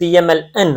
PMLN,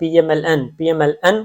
PMLN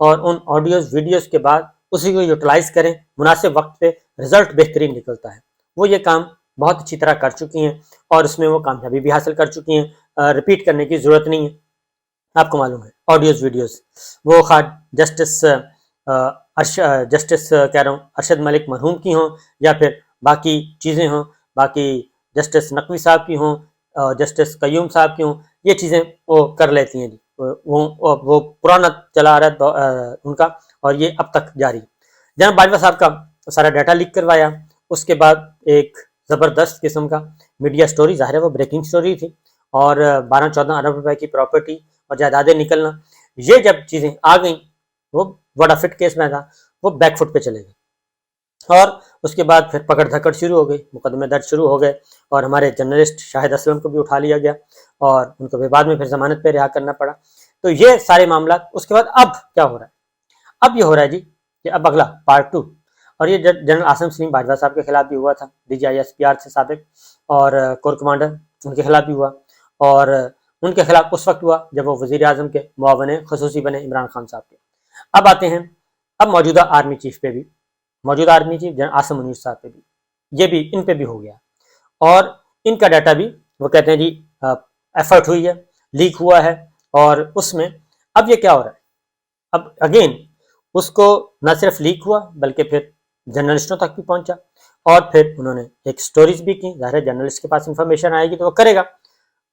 اور ان audios videos کے بعد اسی کو یوٹیلائز کریں، مناسب وقت پہ رزلٹ بہترین نکلتا ہے۔ وہ یہ کام بہت اچھی طرح کر چکی ہیں اور اس میں وہ کامیابی بھی حاصل کر چکی ہیں، رپیٹ کرنے کی ضرورت نہیں ہے۔ آپ کو معلوم ہے آڈیوز ویڈیوز وہ خواہ جسٹس کہہ رہا ہوں ارشد ملک مرحوم کی ہوں، یا پھر باقی چیزیں ہوں، باقی جسٹس نقوی صاحب کی ہوں، جسٹس قیوم صاحب کی ہوں، یہ چیزیں وہ کر لیتی ہیں جی، وہ پرانا چلا آ رہا ہے ان کا، اور یہ اب تک جاری۔ جناب باجوہ صاحب کا سارا ڈیٹا لیک کروایا، اس کے بعد ایک زبردست قسم کا میڈیا سٹوری، ظاہر ہے وہ بریکنگ سٹوری تھی، اور 12-14 ارب روپے کی پراپرٹی اور جائیدادیں نکلنا، یہ جب چیزیں آ گئیں وہ بڑا فٹ کیس میں تھا، وہ بیک فٹ پہ چلے گئے، اور اس کے بعد پھر پکڑ دھکڑ شروع ہو گئی، مقدمے درج شروع ہو گئے، اور ہمارے جرنلسٹ شاہد اسلم کو بھی اٹھا لیا گیا اور ان کو بعد میں پھر ضمانت پہ رہا کرنا پڑا۔ تو یہ سارے معاملات، اس کے بعد اب کیا ہو رہا ہے؟ اب یہ ہو رہا ہے جی کہ اب اگلا پارٹ 2، اور یہ جنرل عاصم سلیم باجوہ صاحب کے خلاف بھی ہوا تھا، DGI-SPR سے سابق، اور کور کمانڈر ان کے خلاف بھی ہوا، اور ان کے خلاف اس وقت ہوا جب وہ وزیر اعظم کے معاون خصوصی بنے عمران خان صاحب کے۔ اب آتے ہیں اب موجودہ آرمی چیف پہ بھی، موجودہ army chief general Asim Munir صاحب پہ بھی، یہ بھی ان پہ بھی ہو گیا، اور ان کا ڈیٹا بھی وہ کہتے ہیں جی ایفرٹ ہوئی ہے، لیک ہوا ہے، اور اس میں اب یہ کیا ہو رہا ہے؟ اب اگین اس کو نہ صرف لیک ہوا بلکہ پھر جرنلسٹوں تک بھی پہنچا، اور پھر انہوں نے ایک سٹوریز بھی کی، ظاہر ہے جرنلسٹ کے پاس انفارمیشن آئے گی تو وہ کرے گا۔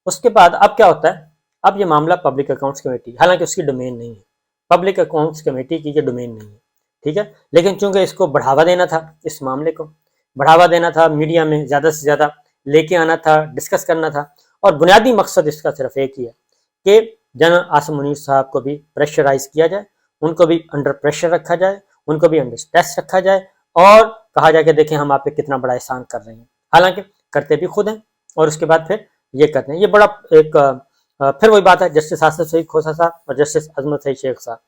اس کے بعد اب کیا ہوتا ہے؟ اب یہ معاملہ پبلک اکاؤنٹس کمیٹی، حالانکہ اس کی ڈومین نہیں ہے، پبلک اکاؤنٹس کمیٹی کی یہ ڈومین نہیں ہے، ٹھیک ہے، لیکن چونکہ اس کو بڑھاوا دینا تھا، اس معاملے کو بڑھاوا دینا تھا، میڈیا میں زیادہ سے زیادہ لے کے آنا تھا، ڈسکس کرنا تھا، اور بنیادی مقصد اس کا صرف ایک ہی ہے کہ جنرل عاصم منیر صاحب کو بھی پریشرائز کیا جائے، ان کو بھی انڈر پریشر رکھا جائے، ان کو بھی انڈر سٹریس رکھا جائے، اور کہا جائے کہ دیکھیں ہم آپ پہ کتنا بڑا احسان کر رہے ہیں، حالانکہ کرتے بھی خود ہیں، اور اس کے بعد پھر یہ کرتے ہیں۔ یہ بڑا ایک پھر وہی بات ہے، جسٹس آصف سعید کھوسہ صاحب اور جسٹس عظمت سعید شیخ صاحب،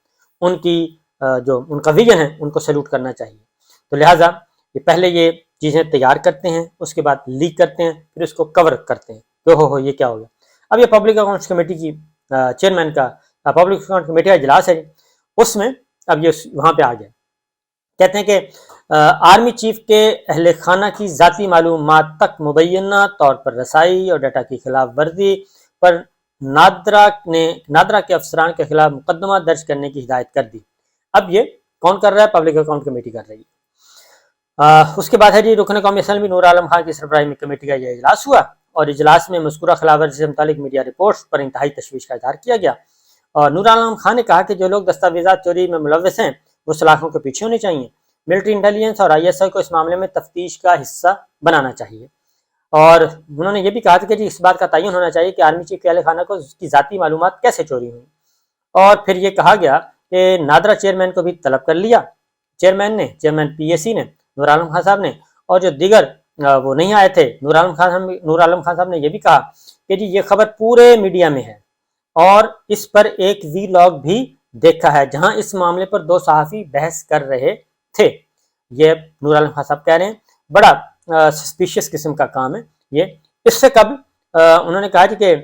ان کی جو ان کا ویژن ہے ان کو سیلوٹ کرنا چاہیے۔ تو لہٰذا یہ پہلے یہ چیزیں تیار کرتے ہیں، اس کے بعد لیک کرتے ہیں، پھر اس کو کور کرتے ہیں کہ ہو یہ کیا ہو گیا۔ اب یہ پبلک اکاؤنٹس کمیٹی کی چیئرمین کا پبلک اکاؤنٹ کمیٹی کا اجلاس ہے، اس میں اب یہ وہاں پہ آ گیا، کہتے ہیں کہ آرمی چیف کے اہل خانہ کی ذاتی معلومات تک مبینہ طور پر رسائی اور ڈیٹا کی خلاف ورزی پر نادرا کے افسران کے خلاف مقدمہ درج کرنے کی ہدایت کر دی۔ اب یہ کون کر رہا ہے؟ پبلک اکاؤنٹ کمیٹی کر رہی ہے۔ اس کے بعد ہے جی رکن قومی اسمبلی نور عالم خان کی سربراہی میں کمیٹی کا یہ اجلاس ہوا، اور اجلاس میں مذکورہ خلاف ورزی سے متعلق میڈیا رپورٹس پر انتہائی تشویش کا اظہار کیا گیا، اور نور عالم خان نے کہا کہ جو لوگ دستاویزات چوری میں ملوث ہیں وہ سلاخوں کے پیچھے ہونے چاہیے، ملٹری انٹیلیجنس اور ISI کو اس معاملے میں تفتیش کا حصہ بنانا چاہیے، اور انہوں نے یہ بھی کہا تھا کہ جی اس بات کا تعین ہونا چاہیے کہ آرمی چیف کے اہل خانہ کو اس کی ذاتی معلومات کیسے چوری ہوئی، اور پھر یہ کہا گیا کہ نادرا چیئرمین کو بھی طلب کر لیا، چیئرمین PAC نے، نور عالم خان صاحب نے، اور جو دیگر وہ نہیں آئے تھے، نور عالم خان صاحب نے یہ بھی کہا کہ جی یہ خبر پورے میڈیا میں ہے، اور اس پر ایک ویلاگ بھی دیکھا ہے جہاں اس معاملے پر 2 صحافی بحث کر رہے تھے۔ یہ نور عالم خان صاحب کہہ رہے ہیں، بڑا سسپیشیس قسم کا کام ہے یہ۔ اس سے قبل انہوں نے کہا جی کہ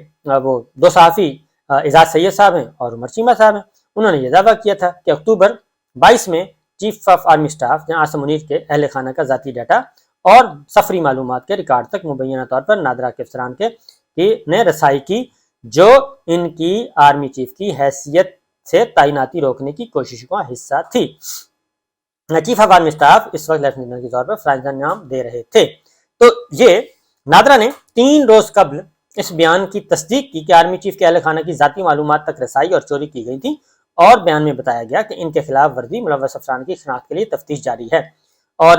وہ 2 صحافی اعزاز سید صاحب ہیں اور عمر چیمہ صاحب ہیں، انہوں نے یہ دعویٰ کیا تھا کہ اکتوبر 22 میں chief of army staff general Asim Munir کے اہل خانہ کا ذاتی ڈیٹا اور سفری معلومات کے ریکارڈ تک مبینہ طور پر نادرا کے افسران نے رسائی کی، جو ان کی آرمی چیف کی حیثیت سے تعیناتی روکنے کی کوششوں کا حصہ تھی۔ چیف آف آرمی اسٹاف اس وقت لیفٹیننٹ جنرل کے طور پر فرائض انجام دے رہے تھے۔ تو یہ نادرا نے 3 روز قبل اس بیان کی تصدیق کی کہ آرمی چیف کے اہل خانہ کی ذاتی معلومات تک رسائی اور چوری کی گئی تھی، اور بیان میں بتایا گیا کہ ان کے خلاف ورزی ملوث افسران کی شناخت کے لیے تفتیش جاری ہے۔ اور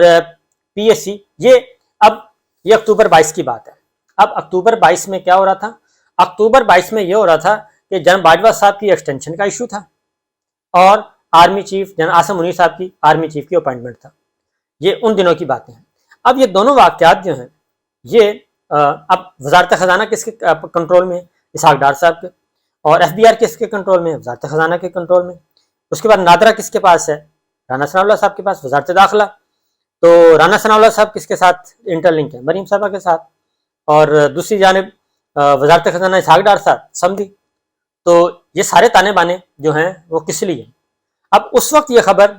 PAC یہ اکتوبر 22 کی بات ہے۔ اب اکتوبر 22 میں کیا ہو رہا تھا؟ اکتوبر 22 میں یہ ہو رہا تھا کہ جنرل باجوہ صاحب کی ایکسٹینشن کا ایشو تھا، اور army chief general Asim Munir صاحب کی آرمی چیف کی اپوائنٹمنٹ تھا۔ یہ ان دنوں کی باتیں ہیں۔ اب یہ دونوں واقعات جو ہیں یہ اب وزارت خزانہ کس کے کنٹرول میں ہے؟ اسحاق ڈار صاحب کے، اور FBR کس کے کنٹرول میں ہے؟ وزارت خزانہ کے کنٹرول میں۔ اس کے بعد نادرا کس کے پاس ہے؟ رانا ثناء اللہ صاحب کے پاس، وزارت داخلہ۔ تو رانا ثناء اللہ صاحب کس کے ساتھ انٹر لنک ہے؟ مریم صاحبہ کے ساتھ، اور دوسری جانب وزارت خزانہ اسحاق ڈار صاحب سمدھی۔ تو یہ سارے تانے بانے جو ہیں وہ کس لیے ہیں؟ اب اس وقت یہ خبر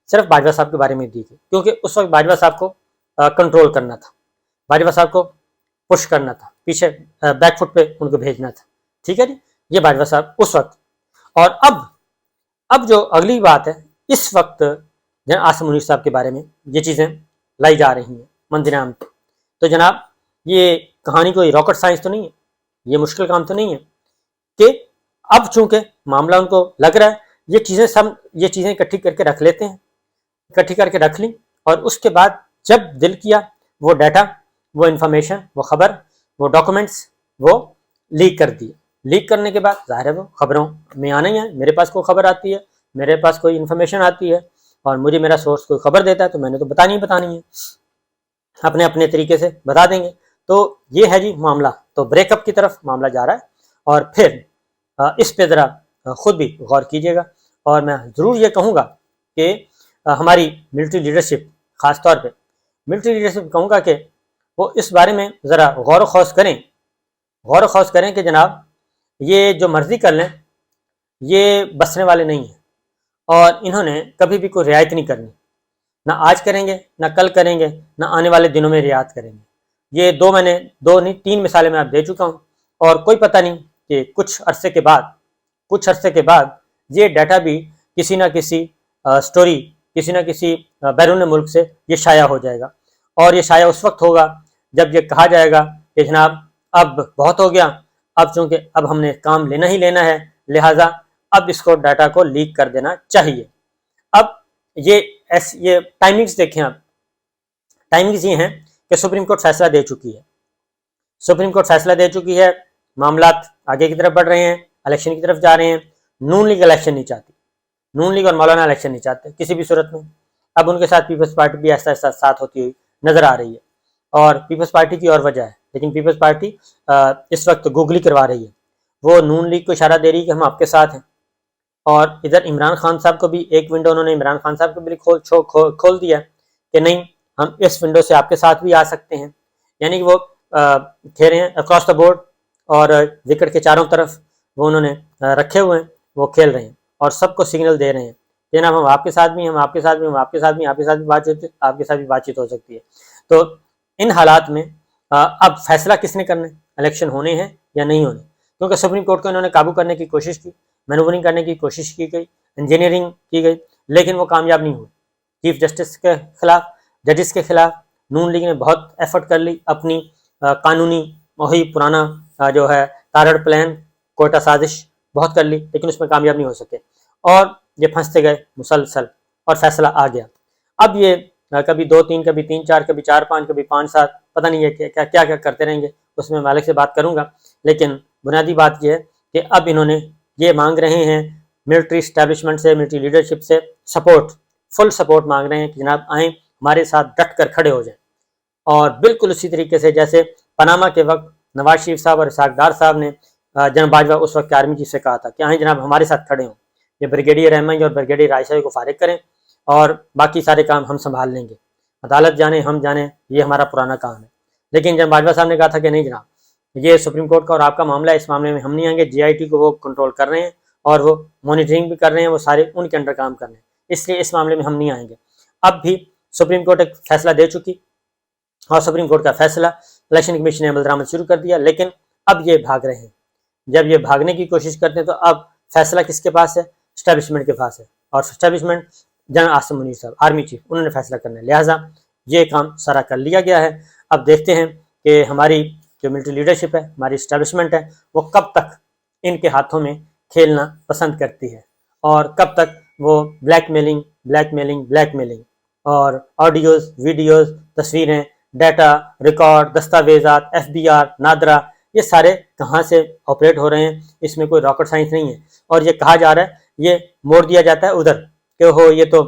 صرف باجوہ صاحب کے بارے میں دی گئی کیونکہ اس وقت باجوہ صاحب کو کنٹرول کرنا تھا، باجوہ صاحب کو پش کرنا تھا، پیچھے بیک فٹ پہ ان کو بھیجنا تھا، ٹھیک ہے جی، یہ باجوہ صاحب اس وقت۔ اور اب جو اگلی بات ہے، اس وقت جناب عاصم منیر صاحب کے بارے میں یہ چیزیں لائی جا رہی ہیں منظر عام پہ، تو جناب یہ کہانی کوئی راکٹ سائنس تو نہیں ہے، یہ مشکل کام تو نہیں ہے کہ اب چونکہ معاملہ ان کو لگ رہا ہے یہ چیزیں اکٹھی کر کے رکھ لیتے ہیں، اکٹھی کر کے رکھ لی، اور اس کے بعد جب دل کیا وہ ڈیٹا، وہ انفارمیشن، وہ خبر، وہ ڈاکومنٹس وہ لیک کر دیے۔ لیک کرنے کے بعد ظاہر ہے وہ خبروں میں آنا ہی ہے، میرے پاس کوئی خبر آتی ہے، میرے پاس کوئی انفارمیشن آتی ہے اور مجھے میرا سورس کوئی خبر دیتا ہے تو میں نے تو بتانی ہے، اپنے اپنے طریقے سے بتا دیں گے۔ تو یہ ہے جی معاملہ، تو بریک اپ کی طرف معاملہ جا رہا ہے، اور پھر اس پہ ذرا خود بھی غور کیجیے گا، اور میں ضرور یہ کہوں گا کہ ہماری ملٹری لیڈرشپ، خاص طور پہ ملٹری لیڈرشپ کہوں گا کہ وہ اس بارے میں ذرا غور و خوض کریں کہ جناب یہ جو مرضی کر لیں یہ بسنے والے نہیں ہیں، اور انہوں نے کبھی بھی کوئی رعایت نہیں کرنی، نہ آج کریں گے، نہ کل کریں گے، نہ آنے والے دنوں میں رعایت کریں گے۔ یہ دو نہیں تین مثالیں میں آپ دے چکا ہوں، اور کوئی پتہ نہیں کہ کچھ عرصے کے بعد یہ ڈیٹا بھی کسی نہ کسی سٹوری، کسی نہ کسی بیرون ملک سے یہ شائع ہو جائے گا، اور یہ شائع اس وقت ہوگا جب یہ کہا جائے گا کہ جناب اب بہت ہو گیا، اب چونکہ اب ہم نے کام لینا ہی لینا ہے، لہٰذا اب اس کو ڈیٹا کو لیک کر دینا چاہیے۔ اب یہ ٹائمنگز دیکھیں، آپ ٹائمنگز یہ ہیں کہ سپریم کورٹ فیصلہ دے چکی ہے، معاملات آگے کی طرف بڑھ رہے ہیں، الیکشن کی طرف جا رہے ہیں۔ نون لیگ الیکشن نہیں چاہتی، نون لیگ اور مولانا الیکشن نہیں چاہتے کسی بھی صورت میں۔ اب ان کے ساتھ پیپلز پارٹی بھی ایسا ساتھ ہوتی ہوئی نظر آ رہی ہے، اور پیپلز پارٹی کی اور وجہ ہے، لیکن پیپلز پارٹی اس وقت گوگلی کروا رہی ہے، وہ نون لیگ کو اشارہ دے رہی ہے کہ ہم آپ کے ساتھ ہیں، اور ادھر عمران خان صاحب کو بھی ایک ونڈو انہوں نے عمران خان صاحب کو بھی کھول دیا کہ نہیں، ہم اس ونڈو سے آپ کے ساتھ بھی آ سکتے ہیں، یعنی کہ وہ کھیل رہے ہیں اکراس دا بورڈ، اور وکٹ کے چاروں طرف وہ انہوں نے رکھے ہوئے ہیں، وہ کھیل رہے ہیں اور سب کو سگنل دے رہے ہیں کہ جناب ہم آپ کے ساتھ بھی ہیں، ہم آپ کے ساتھ بھی، ہم آپ کے ساتھ بھی، آپ کے ساتھ بھی بات چیت ہو سکتی ہے۔ تو ان حالات میں اب فیصلہ کس نے کرنا ہے، الیکشن ہونے ہیں یا نہیں ہونے، کیونکہ سپریم کورٹ کو انہوں نے قابو کرنے کی کوشش کی، مینوورنگ کرنے کی کوشش کی گئی، انجینئرنگ کی گئی، لیکن وہ کامیاب نہیں ہوئی۔ چیف جسٹس کے خلاف، ججز کے خلاف نون لیگ نے بہت ایفرٹ کر لی، اپنی قانونی وہی پرانا جو ہے تارڑ پلان، کوئٹہ سازش بہت کر لی، لیکن اس میں کامیاب نہیں ہو سکے، اور یہ پھنستے گئے مسلسل، اور فیصلہ آ گیا۔ اب یہ کبھی 2-3، کبھی 3-4، کبھی 4-5، کبھی 5-7، پتہ نہیں ہے کیا کرتے رہیں گے، اس میں مالک سے بات کروں گا، لیکن بنیادی بات یہ ہے کہ اب انہوں نے یہ مانگ رہے ہیں ملٹری اسٹیبلشمنٹ سے، ملٹری لیڈرشپ سے سپورٹ، فل سپورٹ مانگ رہے ہیں کہ جناب آئیں ہمارے ساتھ ڈٹ کر کھڑے ہو جائیں، اور بالکل اسی طریقے سے جیسے پاناما کے وقت نواز شریف صاحب اور اسحاق ڈار صاحب نے جناب باجوہ اس وقت آرمی چیف سے کہا تھا کہ آئیں جناب ہمارے ساتھ کھڑے ہوں، یہ بریگیڈیئر احمد اور بریگیڈیئر عائشہ کو فارغ کریں اور باقی سارے کام ہم سنبھال لیں گے، عدالت جانے ہم جانے، یہ ہمارا پرانا کام ہے۔ لیکن جناب باجوہ صاحب نے کہا تھا کہ نہیں جناب، یہ سپریم کورٹ کا اور آپ کا معاملہ ہے، اس معاملے میں ہم نہیں آئیں گے، جے آئی ٹی کو وہ کنٹرول کر رہے ہیں اور وہ مانیٹرنگ بھی کر رہے ہیں، وہ سارے ان کے انڈر کام کر رہے ہیں، اس لیے اس معاملے میں ہم نہیں آئیں گے۔ اب بھی سپریم کورٹ ایک فیصلہ دے چکی، اور سپریم کورٹ کا فیصلہ الیکشن کمیشن نے عمل درآمد شروع کر دیا، لیکن اب یہ بھاگ رہے ہیں۔ جب یہ بھاگنے کی کوشش کرتے ہیں تو اب فیصلہ کس کے پاس ہے؟ اسٹیبلشمنٹ کے پاس ہے، اور اسٹیبلشمنٹ جنرل عاصم منیر صاحب آرمی چیف، انہوں نے فیصلہ کرنا ہے، لہٰذا یہ کام سارا کر لیا گیا ہے۔ اب دیکھتے ہیں کہ ہماری جو ملٹری لیڈرشپ ہے، ہماری اسٹیبلشمنٹ ہے، وہ کب تک ان کے ہاتھوں میں کھیلنا پسند کرتی ہے، اور کب تک وہ بلیک میلنگ اور آڈیوز، ویڈیوز، تصویریں، ڈیٹا، ریکارڈ، دستاویزات، ایف بی آر، نادرا، یہ سارے کہاں سے آپریٹ ہو رہے ہیں، اس میں کوئی راکٹ سائنس نہیں ہے، اور یہ کہا جا رہا ہے، یہ موڑ دیا جاتا ہے ادھر کہ ہو یہ تو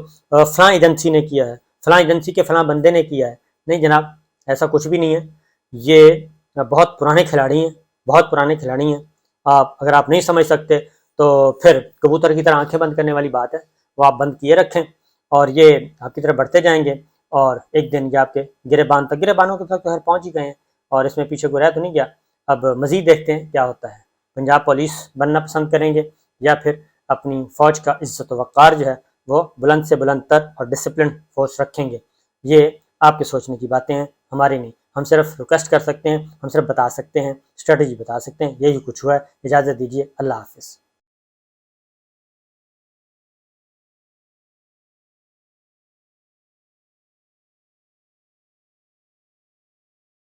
فلاں ایجنسی نے کیا ہے، فلاں ایجنسی کے فلاں بندے نے کیا ہے۔ نہیں جناب، ایسا کچھ بھی نہیں ہے، یہ بہت پرانے کھلاڑی ہیں۔ اگر آپ نہیں سمجھ سکتے تو پھر کبوتر کی طرح آنکھیں بند کرنے والی بات ہے، وہ آپ بند کیے رکھیں، اور یہ آپ کی طرف بڑھتے جائیں گے، اور ایک دن یہ آپ کے گربانوں کے تک تو پہنچ ہی گئے ہیں، اور اس میں پیچھے کوئی رہ تو نہیں گیا۔ اب مزید دیکھتے ہیں کیا ہوتا ہے، پنجاب پولیس بننا پسند کریں گے یا پھر اپنی فوج کا عزت و وقار جو ہے وہ بلند سے بلند تر اور ڈسپلن فورس رکھیں گے۔ یہ آپ کے سوچنے کی باتیں ہیں، ہماری نہیں۔ ہم صرف ریکویسٹ کر سکتے ہیں، ہم صرف بتا سکتے ہیں، اسٹریٹجی بتا سکتے ہیں۔ یہی کچھ ہوا ہے۔ اجازت دیجیے، اللہ حافظ۔